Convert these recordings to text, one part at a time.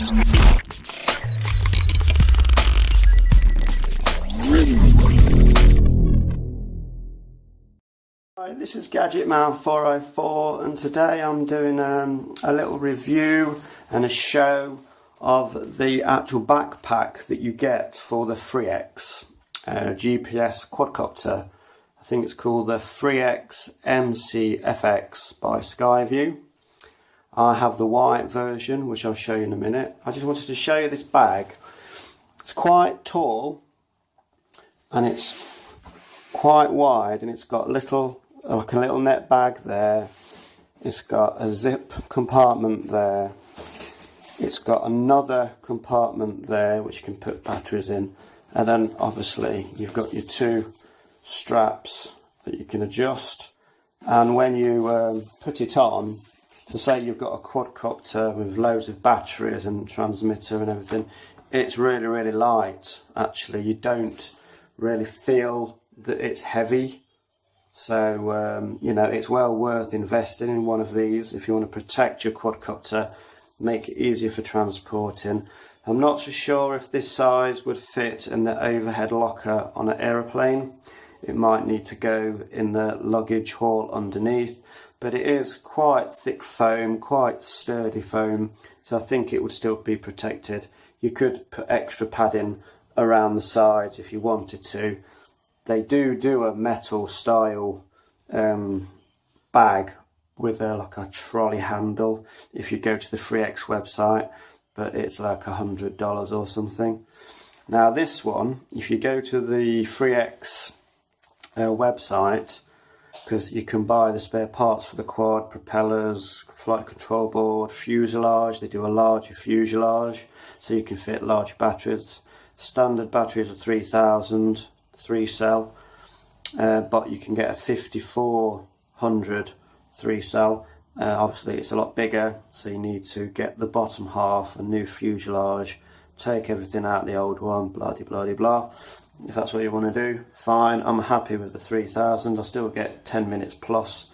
Hi, this is Gadget Man 404 and today I'm doing a little review and a show of the actual backpack that you get for the FreeX GPS quadcopter. I think it's called the FreeX Mcfx by Skyview. I have the white version, which I'll show you in a minute. I just wanted to show you this bag. It's quite tall and it's quite wide, and it's got like a little net bag there. It's got a zip compartment there. It's got another compartment there which you can put batteries in, and then obviously you've got your two straps that you can adjust. And when you put it on, to say you've got a quadcopter with loads of batteries and transmitter and everything, it's really light. Actually, you don't really feel that it's heavy. So you know, it's well worth investing in one of these if you want to protect your quadcopter, make it easier for transporting. I'm not so sure if this size would fit in the overhead locker on an aeroplane. It might need to go in the luggage hall underneath, but it is quite thick foam, quite sturdy foam, so I think it would still be protected. You could put extra padding around the sides if you wanted to. They do a metal style bag with like a trolley handle if you go to the FreeX website, but it's like $100 or something. Now this one, if you go to the FreeX website, because you can buy the spare parts for the quad, propellers, flight control board, fuselage. They do a larger fuselage so you can fit large batteries. Standard batteries are 3000, 3-cell, but you can get a 5400 3-cell. Obviously it's a lot bigger, so you need to get the bottom half, a new fuselage, take everything out the old one, blah de blah de blah. If that's what you want to do, fine. I'm happy with the 3000. I still get 10 minutes plus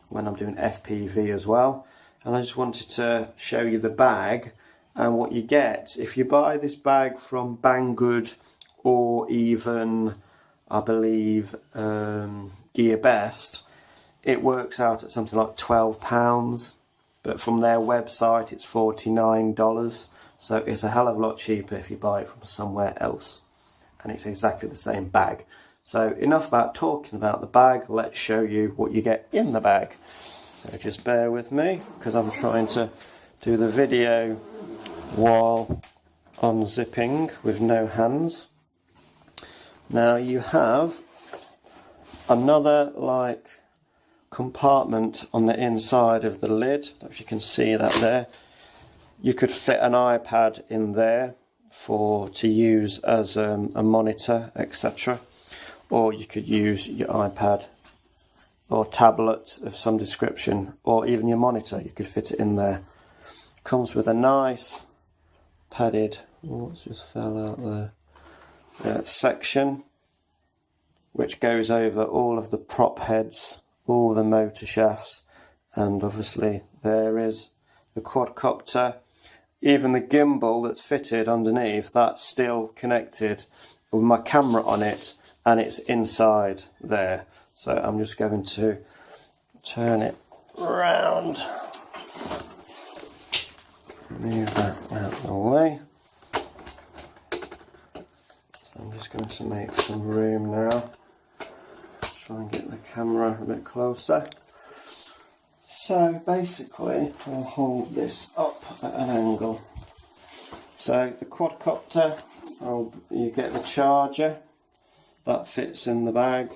when I'm doing FPV as well. And I just wanted to show you the bag and what you get if you buy this bag from Banggood, or even I believe GearBest. It works out at something like £12, but from their website it's $49, so it's a hell of a lot cheaper if you buy it from somewhere else, and it's exactly the same bag. So enough about talking about the bag, let's show you what you get in the bag. So just bear with me because I'm trying to do the video while unzipping with no hands. Now you have another like compartment on the inside of the lid, if you can see that there. You could fit an iPad in there to use as a monitor, etc. Or you could use your iPad or tablet of some description, or even your monitor, you could fit it in there. Comes with a nice padded, what's just fell out there, section which goes over all of the prop heads, all the motor shafts, and obviously there is the quadcopter. Even the gimbal that's fitted underneath, that's still connected with my camera on it, and it's inside there. So I'm just going to turn it round, move that out of the way. So I'm just going to make some room now. Try and get the camera a bit closer. So basically I'll hold this up at an angle. So the quadcopter, you get the charger that fits in the bag.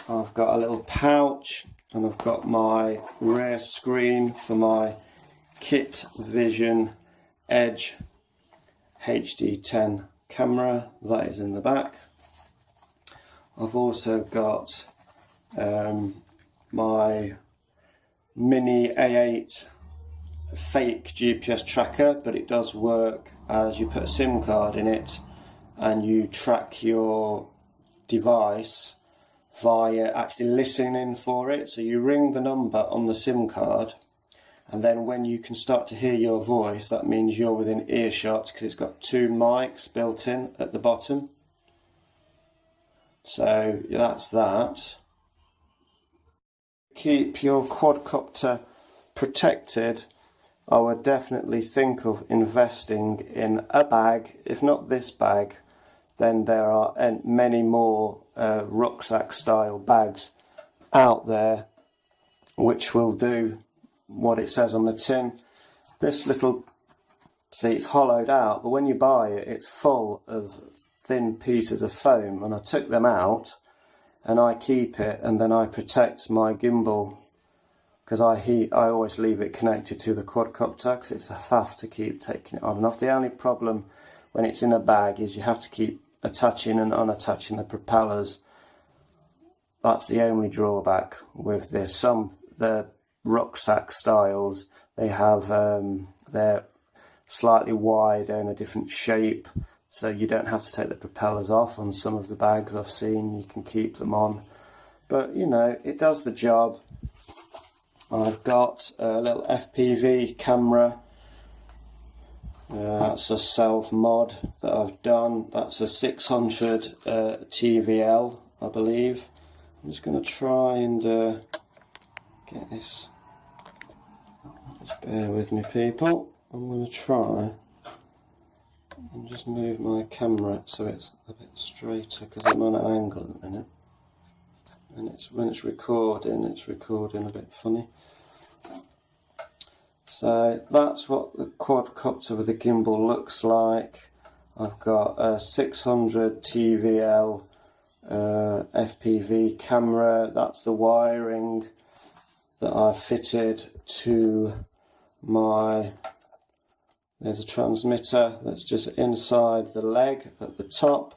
I've got a little pouch, and I've got my rear screen for my Kit Vision Edge HD10 camera, that is in the back. I've also got my mini A8 fake GPS tracker, but it does work as you put a SIM card in it and you track your device via actually listening for it. So you ring the number on the SIM card and then when you can start to hear your voice, that means you're within earshot, because it's got 2 mics built in at the bottom. So that's that. Keep your quadcopter protected, I would definitely think of investing in a bag. If not this bag, then there are many more rucksack style bags out there which will do what it says on the tin. This little, see, it's hollowed out, but when you buy it, it's full of thin pieces of foam, and I took them out and I keep it, and then I protect my gimbal, because I always leave it connected to the quadcopter, because it's a faff to keep taking it on and off. The only problem when it's in a bag is you have to keep attaching and unattaching the propellers. That's the only drawback with this. The rucksack styles, they have they're slightly wide, they're in a different shape, so you don't have to take the propellers off. On some of the bags I've seen, you can keep them on, but you know, it does the job. I've got a little FPV camera. That's a self mod that I've done. That's a 600 TVL, I believe. I'm just going to try and get this. Just bear with me, people. I'm going to try and just move my camera so it's a bit straighter, because I'm on an angle at the minute. And when it's recording a bit funny. So that's what the quadcopter with the gimbal looks like. I've got a 600 TVL FPV camera. That's the wiring that I've fitted to my, there's a transmitter that's just inside the leg at the top.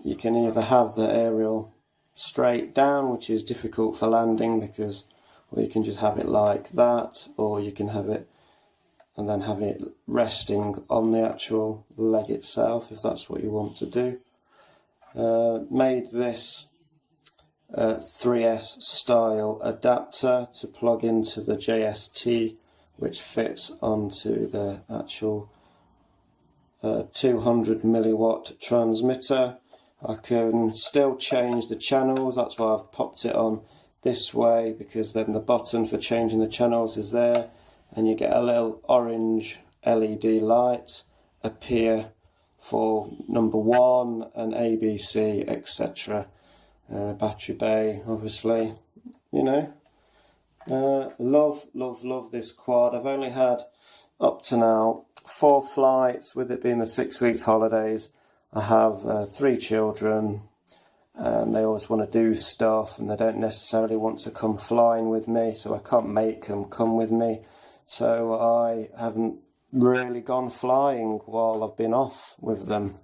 You can either have the aerial straight down, which is difficult for landing, because, or you can just have it like that, or you can have it and then have it resting on the actual leg itself, if that's what you want to do. Made this 3S style adapter to plug into the JST, which fits onto the actual 200 milliwatt transmitter. I can still change the channels, that's why I've popped it on this way, because then the button for changing the channels is there, and you get a little orange LED light appear for number 1 and ABC, etc. Battery bay, obviously, you know. Love this quad. I've only had up to now 4 flights, with it being the 6 weeks holidays. I have 3 children, and they always want to do stuff, and they don't necessarily want to come flying with me, so I can't make them come with me. So I haven't really gone flying while I've been off with them.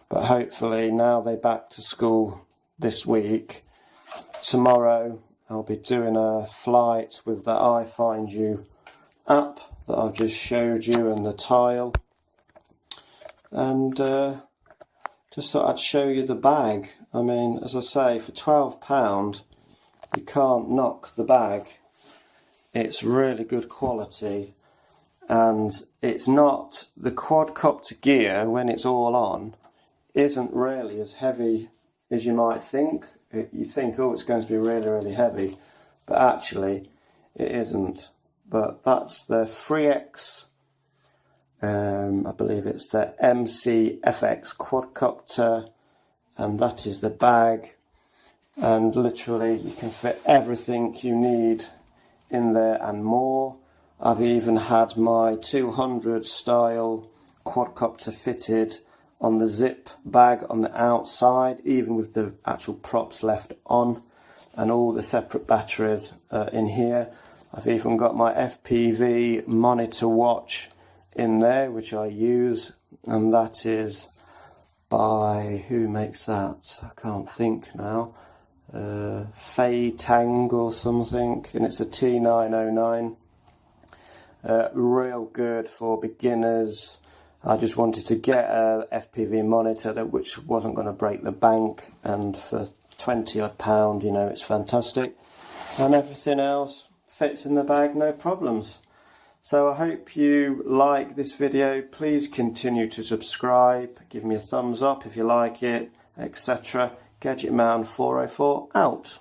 But hopefully now they're back to school this week. Tomorrow I'll be doing a flight with the I Find You app that I've just showed you, and the tile. And just thought I'd show you the bag. I mean, as I say, for £12 you can't knock the bag. It's really good quality, and it's not, the quadcopter gear when it's all on isn't really as heavy as you might think. You think, oh, it's going to be really heavy, but actually it isn't. But that's the FreeX, I believe it's the Mcfx quadcopter, and that is the bag, and literally you can fit everything you need in there and more. I've even had my 200 style quadcopter fitted on the zip bag on the outside, even with the actual props left on, and all the separate batteries in here. I've even got my FPV monitor watch in there, which I use, and that is by, who makes that? I can't think now. Fei Tang or something, and it's a T909. Real good for beginners. I just wanted to get a FPV monitor which wasn't going to break the bank, and for £20 odd, you know, it's fantastic. And everything else fits in the bag, no problems. So I hope you like this video. Please continue to subscribe, give me a thumbs up if you like it, etc. Gadget Man 404 out.